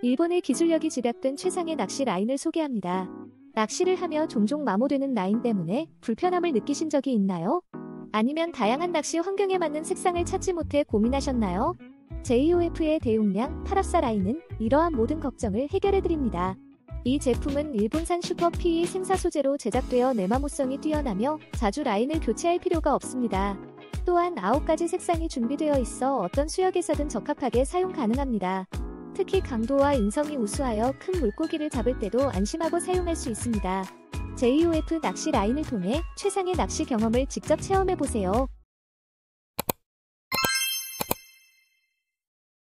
일본의 기술력이 집약된 최상의 낚시 라인을 소개합니다. 낚시를 하며 종종 마모되는 라인 때문에 불편함을 느끼신 적이 있나요? 아니면 다양한 낚시 환경에 맞는 색상을 찾지 못해 고민하셨나요? JOF의 대용량 파랍사 라인은 이러한 모든 걱정을 해결해드립니다. 이 제품은 일본산 슈퍼 PE 생사 소재로 제작되어 내마모성이 뛰어나며 자주 라인을 교체할 필요가 없습니다. 또한 9가지 색상이 준비되어 있어 어떤 수역에서든 적합하게 사용 가능합니다. 특히 강도와 인성이 우수하여 큰 물고기를 잡을 때도 안심하고 사용할 수 있습니다. JOF 낚시 라인을 통해 최상의 낚시 경험을 직접 체험해보세요.